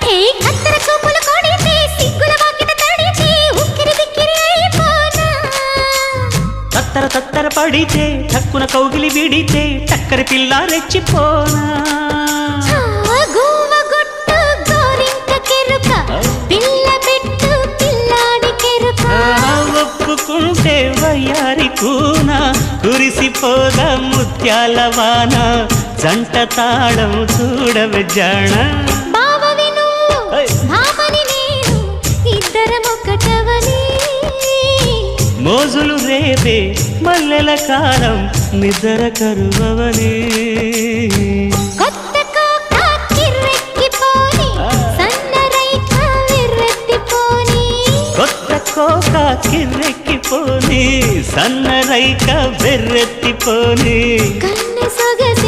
హే కత్తర చూపులు కొడితే సిగ్గుల వాకిట తడితే ఉక్కిరి బిక్కిరి అయిపోనా తత్తర తత్తర పడితే టక్కున కౌగిలి విడితే టక్కరి పిల్ల రెచ్చిపోనా గోవ గొట్టు గోరింక కెరుక పిల్ల పెట్టు పిల్లాడి కెరుక ఒప్పుకుంటే వయ్యారి కూన కురిసిపోదా ముత్యాల వాన జంట తాళం చూడవే జాణ బావవి నువ్వు భామని నేను ఇద్దరం ఒకటవని మోజులు రేపే మల్లెల కాలం నిద్ర కరువవని కొత్త కోక కిర్రెక్కిపోని సన్నరైక విర్రెత్తిపోని కొత్త కోక కిర్రెక్కిపోని సన్నరైక బెర్రెత్తిపోని కన్నె సొగసి